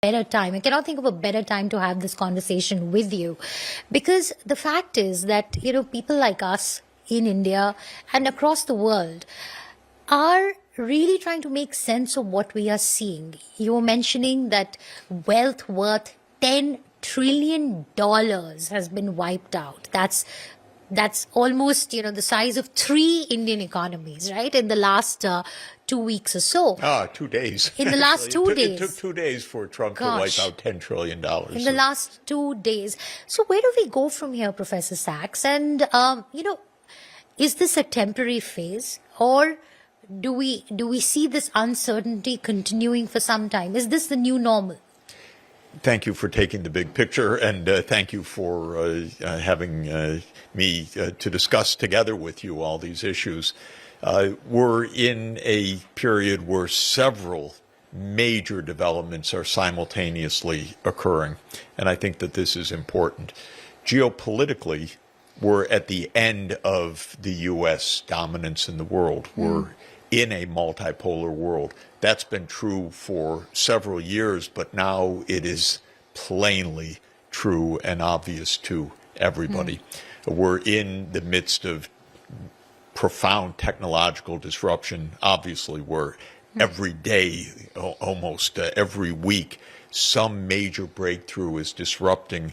better time. I cannot think of a better time to have this conversation with you, because the fact is that, people like us in India and across the world are really trying to make sense of what we are seeing. You were mentioning that wealth worth $10 trillion has been wiped out. That's almost, the size of 3 Indian economies, right? In the last 2 weeks or so. 2 days. In the last 2 days. It took 2 days for Trump to wipe out $10 trillion. In the last 2 days. So where do we go from here, Professor Sachs? And, is this a temporary phase, or do we see this uncertainty continuing for some time? Is this the new normal? Thank you for taking the big picture, and thank you for having me to discuss together with you all these issues. We're in a period where several major developments are simultaneously occurring, and I think that this is important. Geopolitically, we're at the end of the U.S. dominance in the world. We're in a multipolar world. That's been true for several years, but now it is plainly true and obvious to everybody. We're in the midst of profound technological disruption. Obviously, we're every day, almost every week, some major breakthrough is disrupting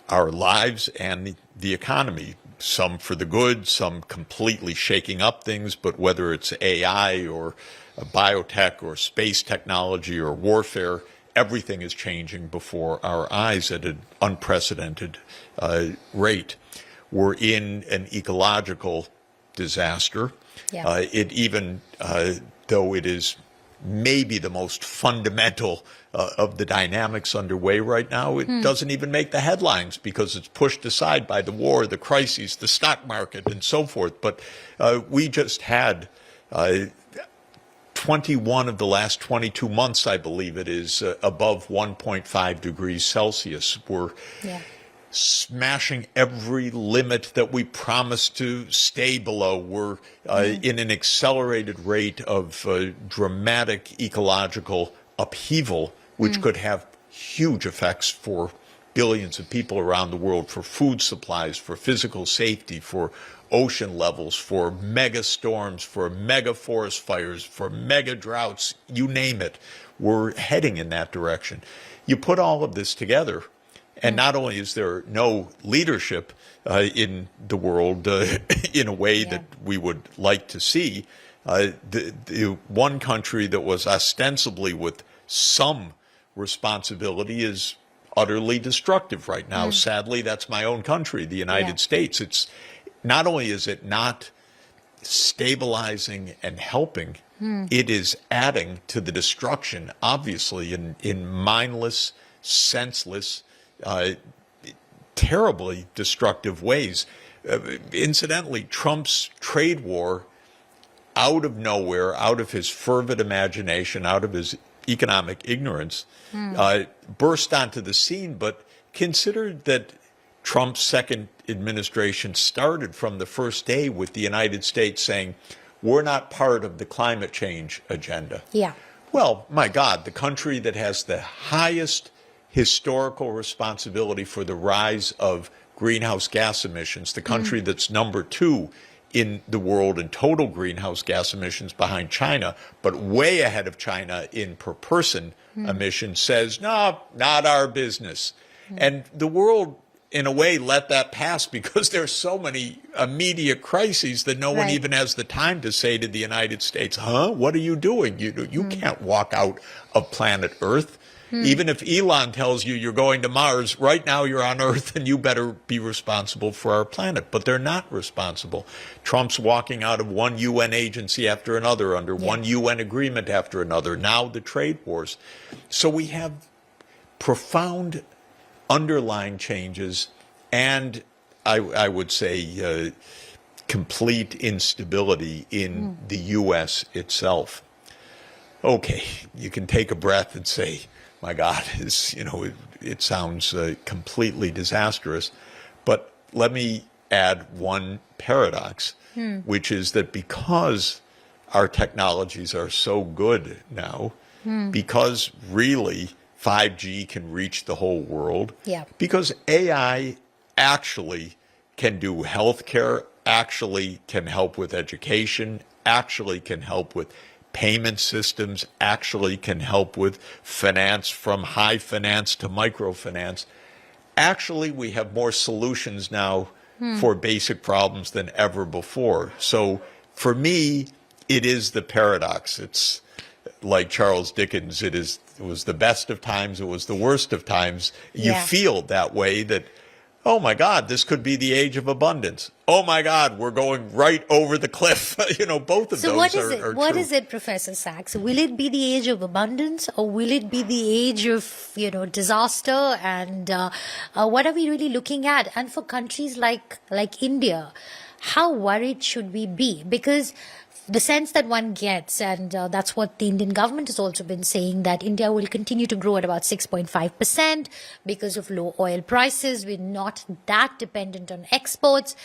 our lives and the economy. Some for the good, some completely shaking up things, but whether it's AI or biotech or space technology or warfare, everything is changing before our eyes at an unprecedented rate. We're in an ecological disaster. Yeah. It even, though it is maybe the most fundamental of the dynamics underway right now, it doesn't even make the headlines because it's pushed aside by the war, the crises, the stock market, and so forth. But we just had 21 of the last 22 months, I believe it is, above 1.5 degrees Celsius. We're smashing every limit that we promised to stay below. We're in an accelerated rate of dramatic ecological upheaval, which could have huge effects for billions of people around the world, for food supplies, for physical safety, for ocean levels, for mega storms, for mega forest fires, for mega droughts, you name it. We're heading in that direction. You put all of this together, and not only is there no leadership in the world in a way that we would like to see, the one country that was ostensibly with some responsibility is utterly destructive right now. Sadly, that's my own country, the United States. It's not only is it not stabilizing and helping, it is adding to the destruction, obviously, in mindless, senseless, terribly destructive ways. Incidentally, Trump's trade war, out of nowhere, out of his fervid imagination, out of his economic ignorance, burst onto the scene. But consider that Trump's second administration started from the first day with the United States saying, we're not part of the climate change agenda. Yeah. Well, my God, the country that has the highest historical responsibility for the rise of greenhouse gas emissions, the country that's number 2 in the world in total greenhouse gas emissions behind China, but way ahead of China in per person emissions, says, no, not our business. And the world, in a way, let that pass because there's so many immediate crises that no one even has the time to say to the United States, what are you doing? You can't walk out of planet Earth. Even if Elon tells you you're going to Mars, right now you're on Earth and you better be responsible for our planet. But they're not responsible. Trump's walking out of one UN agency after another, under one UN agreement after another, now the trade wars. So we have profound underlying changes and, I would say, complete instability in the U.S. itself. Okay, you can take a breath and say, my God, it sounds completely disastrous. But let me add one paradox, which is that because our technologies are so good now, because really 5G can reach the whole world. Yeah. Because AI actually can do healthcare, actually can help with education, actually can help with payment systems, actually can help with finance from high finance to microfinance. Actually, we have more solutions now for basic problems than ever before. So for me, it is the paradox. It's like Charles Dickens, it was the best of times, it was the worst of times. You Yeah. feel that way, that, oh my God, this could be the age of abundance. Oh my God, we're going right over the cliff. Both of So those what is are it? What true. is it, Professor Sachs? Will it be the age of abundance, or will it be the age of disaster? And what are we really looking at? And for countries like India, how worried should we be? Because the sense that one gets, and that's what the Indian government has also been saying, that India will continue to grow at about 6.5% because of low oil prices. We're not that dependent on exports.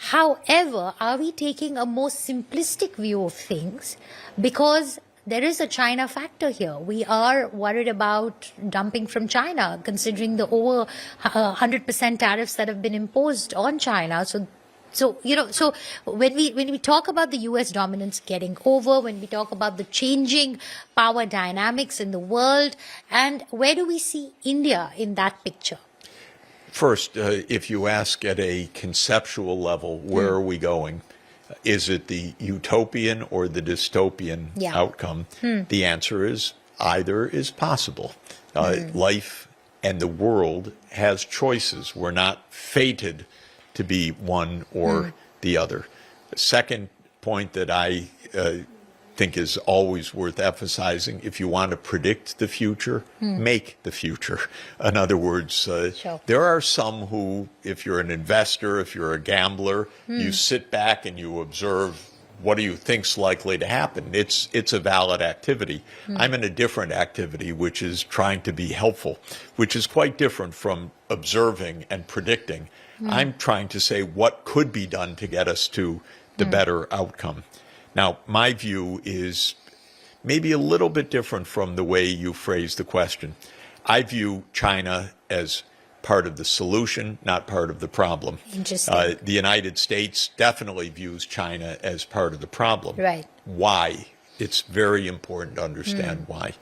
However, are we taking a more simplistic view of things? Because there is a China factor here. We are worried about dumping from China, considering the over 100% tariffs that have been imposed on China. So when we talk about the U.S. dominance getting over, when we talk about the changing power dynamics in the world, and where do we see India in that picture? First, if you ask at a conceptual level, where are we going? Is it the utopian or the dystopian outcome? The answer is either is possible. Life and the world has choices. We're not fated to be one or the other. The second point that I think is always worth emphasizing, if you want to predict the future, make the future. In other words, Sure. there are some who, if you're an investor, if you're a gambler, you sit back and you observe what do you think's likely to happen. It's a valid activity. I'm in a different activity, which is trying to be helpful, which is quite different from observing and predicting. I'm trying to say what could be done to get us to the better outcome. Now, my view is maybe a little bit different from the way you phrased the question. I view China as part of the solution, not part of the problem. Interesting. The United States definitely views China as part of the problem. Right. Why? It's very important to understand why.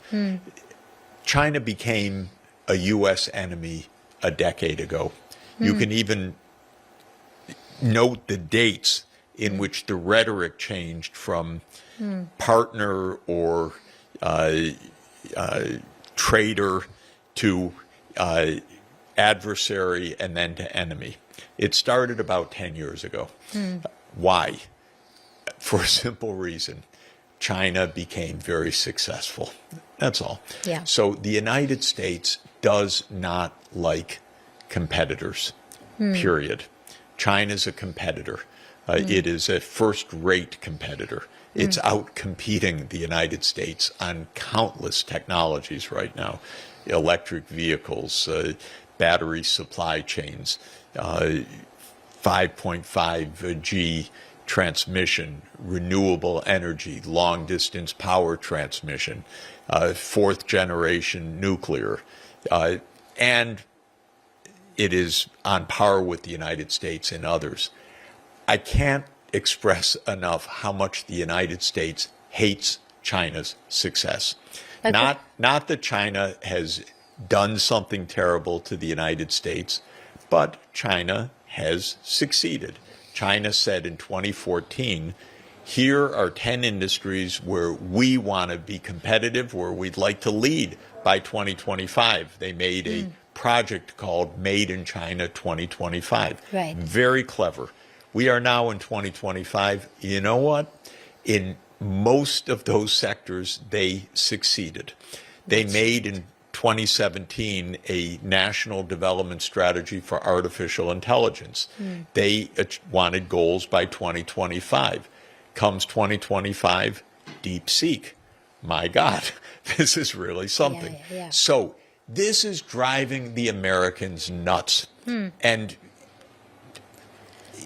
China became a U.S. enemy a decade ago. You can even note the dates in which the rhetoric changed from partner or traitor to adversary and then to enemy. It started about 10 years ago. Why? For a simple reason. China became very successful. That's all. Yeah. So the United States does not like competitors, period. China's a competitor. It is a first-rate competitor. It's out-competing the United States on countless technologies right now. Electric vehicles, battery supply chains, 5.5G transmission, renewable energy, long-distance power transmission, fourth-generation nuclear, and it is on par with the United States and others. I can't express enough how much the United States hates China's success. Okay. Not that China has done something terrible to the United States, but China has succeeded. China said in 2014, here are 10 industries where we want to be competitive, where we'd like to lead by 2025. They made a project called Made in China 2025. Right. Very clever. We are now in 2025. You know what? In most of those sectors, they succeeded. They made in 2017 a national development strategy for artificial intelligence. They wanted goals by 2025. Comes 2025, DeepSeek. My God, this is really something. Yeah. So this is driving the Americans nuts. And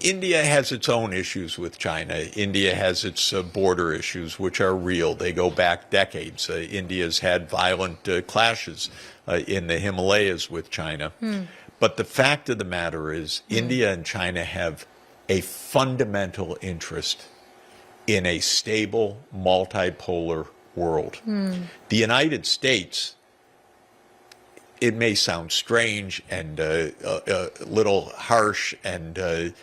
India has its own issues with China. India has its border issues, which are real. They go back decades. India's had violent clashes in the Himalayas with China. But the fact of the matter is, India and China have a fundamental interest in a stable, multipolar world. The United States, it may sound strange and a little harsh and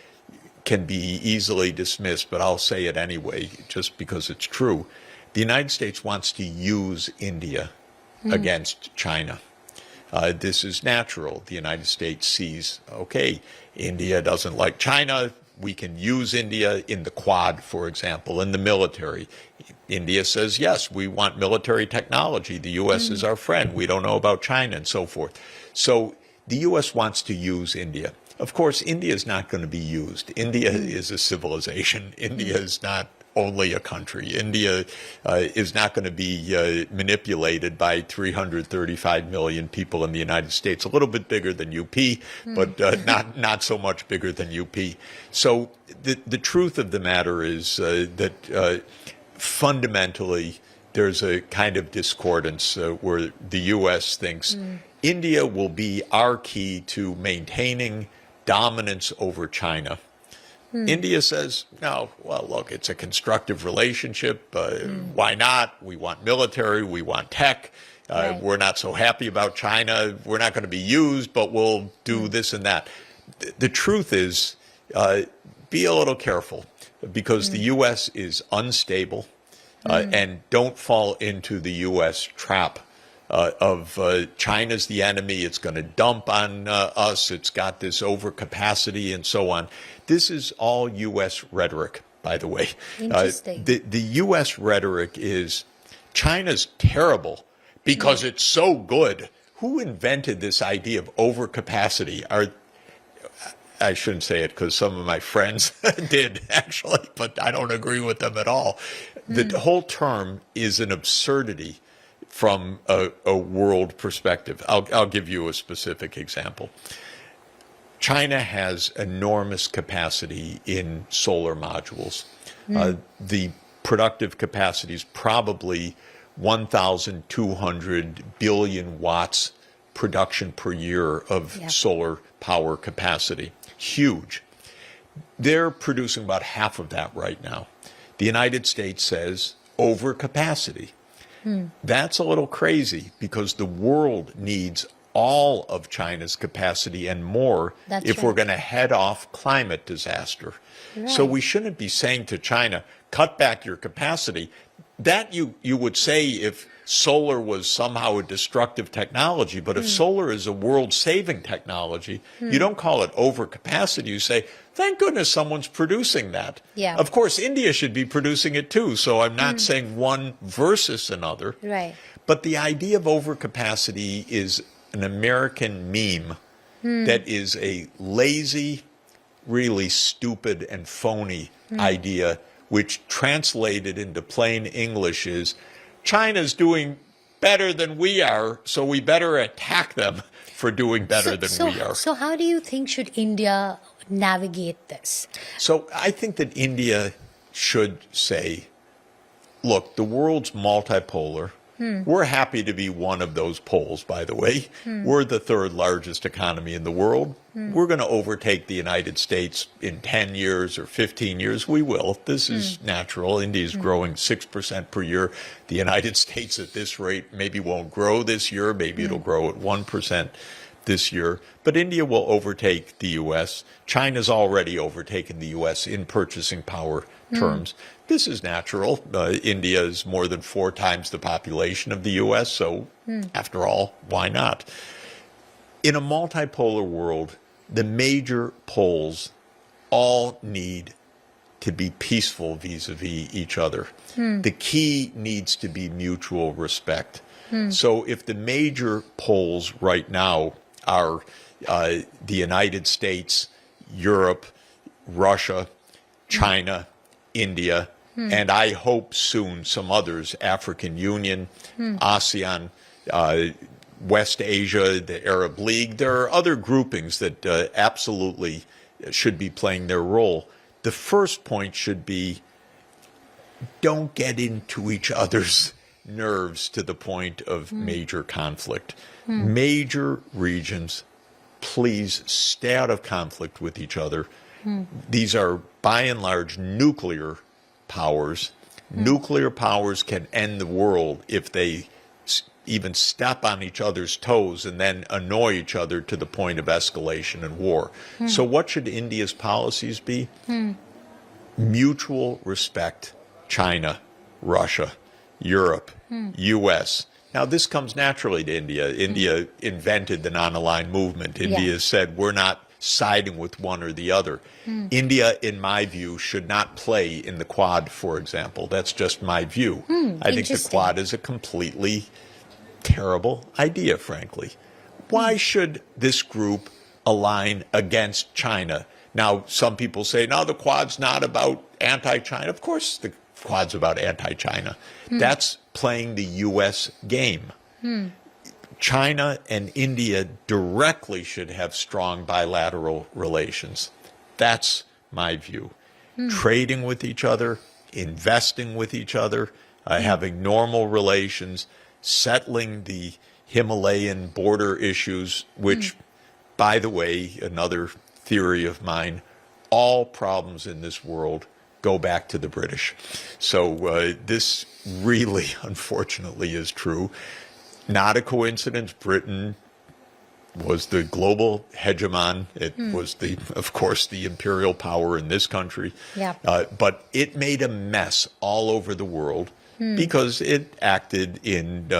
can be easily dismissed, but I'll say it anyway, just because it's true. The United States wants to use India against China. This is natural. The United States sees, okay, India doesn't like China. We can use India in the Quad, for example, in the military. India says, yes, we want military technology. The U.S. is our friend. We don't know about China and so forth. So the U.S. wants to use India. Of course, India is not going to be used. India is a civilization. India is not only a country. Not is not going to be manipulated by 335 million people in the United States. A little bit bigger than UP, but not so much bigger than UP. So the truth of the matter is that fundamentally there's a kind of discordance where the U.S. thinks India will be our key to maintaining dominance over China. India says, no, well, look, it's a constructive relationship. Why not? We want military. We want tech. Right. We're not so happy about China. We're not going to be used, but we'll do this and that. The truth is, be a little careful because the U.S. is unstable and don't fall into the U.S. trap of China's the enemy, it's going to dump on us, it's got this overcapacity and so on. This is all U.S. rhetoric, by the way. Interesting. The U.S. rhetoric is China's terrible because it's so good. Who invented this idea of overcapacity? I shouldn't say it because some of my friends did, actually, but I don't agree with them at all. The whole term is an absurdity from a world perspective. I'll give you a specific example. China has enormous capacity in solar modules. The productive capacity is probably 1,200 billion watts production per year of solar power capacity. Huge. They're producing about half of that right now. The United States says overcapacity. That's a little crazy because the world needs all of China's capacity and more if we're going to head off climate disaster. Right. So we shouldn't be saying to China, cut back your capacity. That you would say if solar was somehow a destructive technology, but if solar is a world-saving technology, you don't call it overcapacity. You say, thank goodness someone's producing that. Yeah. Of course, India should be producing it too, so I'm not saying one versus another. Right. But the idea of overcapacity is an American meme that is a lazy, really stupid and phony idea, which translated into plain English is, China's doing better than we are, so we better attack them for doing better than we are. So how do you think should India navigate this? So I think that India should say, look, the world's multipolar. We're happy to be one of those poles, by the way. We're the third largest economy in the world. We're going to overtake the United States in 10 years or 15 years. We will. This is natural. India's growing 6% per year. The United States at this rate maybe won't grow this year. Maybe it'll grow at 1% this year. But India will overtake the U.S. China's already overtaken the U.S. in purchasing power terms. This is natural. India is more than 4 times the population of the U.S., so after all, why not? In a multipolar world, the major poles all need to be peaceful vis-a-vis each other. The key needs to be mutual respect. So if the major poles right now are the United States, Europe, Russia, China, India, and I hope soon some others, African Union, ASEAN, West Asia, the Arab League. There are other groupings that absolutely should be playing their role. The first point should be, don't get into each other's nerves to the point of major conflict. Major regions, please stay out of conflict with each other. These are, by and large, nuclear powers. Nuclear powers can end the world if they even step on each other's toes and then annoy each other to the point of escalation and war. So what should India's policies be? Mutual respect. China, Russia, Europe, U.S. Now, this comes naturally to India. India invented the non-aligned movement. India said, we're not siding with one or the other. India, in my view, should not play in the Quad, for example. That's just my view. I think the Quad is a completely terrible idea, frankly. Why should this group align against China? Now, some people say, no, the Quad's not about anti-China. Of course, the Quad's about anti-China. That's playing the U.S. game. China and India directly should have strong bilateral relations. That's my view. Trading with each other, investing with each other, having normal relations, settling the Himalayan border issues, which, by the way, another theory of mine, all problems in this world go back to the British. So this really, unfortunately, is true. Not a coincidence. Britain was the global hegemon. It was, of course, the imperial power in this country. But it made a mess all over the world because it acted in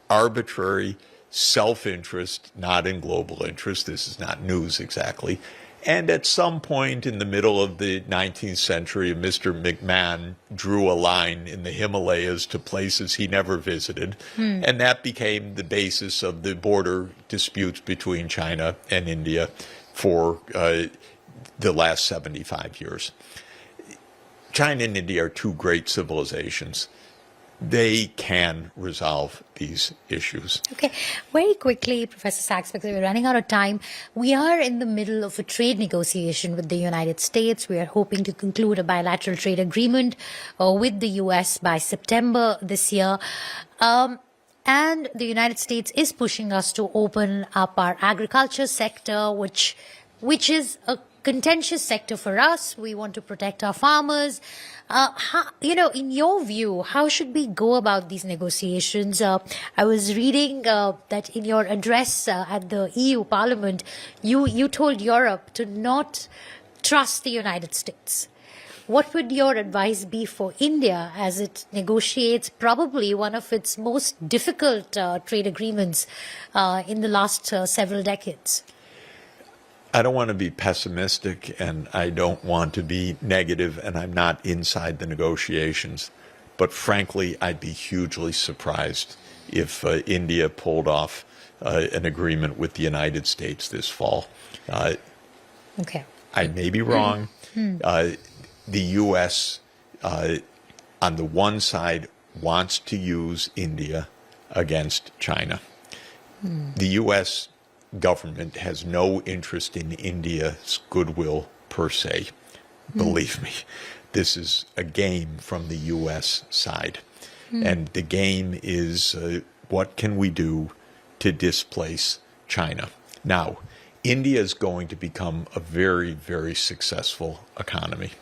arbitrary self-interest, not in global interest. This is not news exactly. And at some point in the middle of the 19th century, Mr. McMahon drew a line in the Himalayas to places he never visited. And that became the basis of the border disputes between China and India for the last 75 years. China and India are two great civilizations. They can resolve these issues. Okay, very quickly, Professor Sachs, because we're running out of time. We are in the middle of a trade negotiation with the United States. We are hoping to conclude a bilateral trade agreement with the U.S. by September this year. And the United States is pushing us to open up our agriculture sector, which is a contentious sector for us. We want to protect our farmers. In your view, how should we go about these negotiations? I was reading that in your address at the EU Parliament, you told Europe to not trust the United States. What would your advice be for India as it negotiates probably one of its most difficult trade agreements in the last several decades? I don't want to be pessimistic and I don't want to be negative, and I'm not inside the negotiations. But frankly, I'd be hugely surprised if India pulled off an agreement with the United States this fall. Okay. I may be wrong. The U.S. On the one side wants to use India against China. The U.S. government has no interest in India's goodwill per se. Believe me, this is a game from the U.S. side. And the game is what can we do to displace China? Now, India is going to become a very, very successful economy.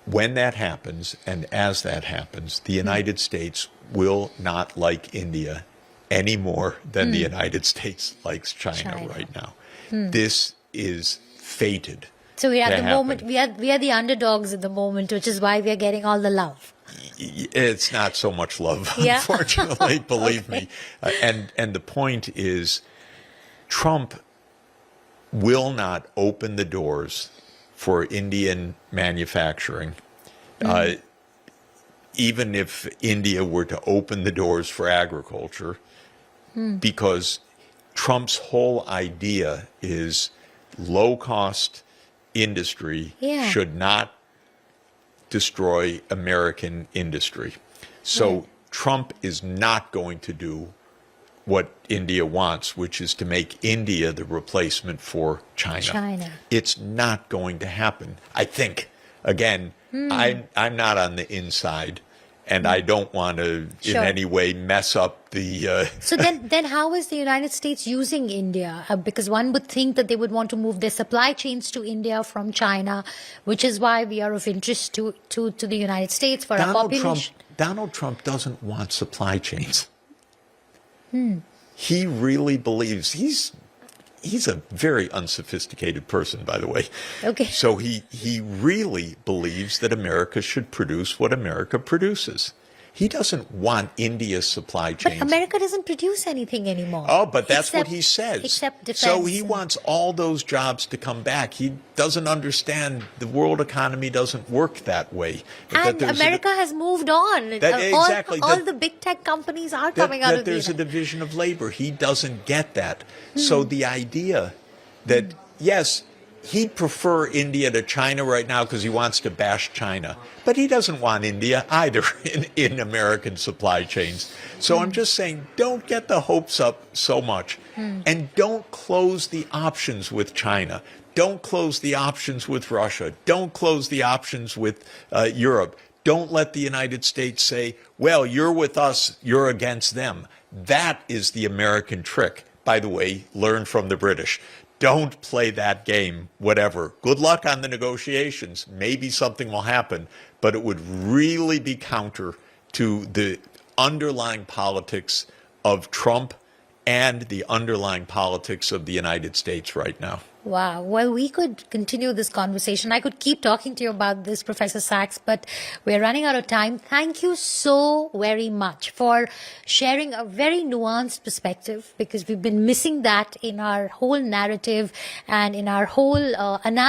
When that happens, and as that happens, the United States will not like India any more than the United States likes China right now. This is fated. So we are at the moment, we are the underdogs at the moment, which is why we are getting all the love. It's not so much love, unfortunately, believe me. And the point is, Trump will not open the doors for Indian manufacturing. Even if India were to open the doors for agriculture, because Trump's whole idea is low-cost industry should not destroy American industry. So Trump is not going to do what India wants, which is to make India the replacement for China. It's not going to happen. I think, again, I'm not on the inside, and I don't want to in any way mess up the... So then how is the United States using India? Because one would think that they would want to move their supply chains to India from China, which is why we are of interest to the United States for our population. Donald Trump doesn't want supply chains. He really believes, he's a very unsophisticated person, by the way. Okay. So he really believes that America should produce what America produces. He doesn't want India's supply chains. But America doesn't produce anything anymore. Oh, but that's what he says. Except defense. So he wants all those jobs to come back. He doesn't understand the world economy doesn't work that way. And America has moved on. Exactly. All the big tech companies are coming out of there's a division of labor. He doesn't get that. So the idea that, yes, he'd prefer India to China right now because he wants to bash China. But he doesn't want India either in American supply chains. So I'm just saying, don't get the hopes up so much. And don't close the options with China. Don't close the options with Russia. Don't close the options with Europe. Don't let the United States say, well, you're with us, you're against them. That is the American trick. By the way, learn from the British. Don't play that game, whatever. Good luck on the negotiations. Maybe something will happen, but it would really be counter to the underlying politics of Trump and the underlying politics of the United States right now. Wow. Well, we could continue this conversation. I could keep talking to you about this, Professor Sachs, but we're running out of time. Thank you so very much for sharing a very nuanced perspective, because we've been missing that in our whole narrative and in our whole analysis.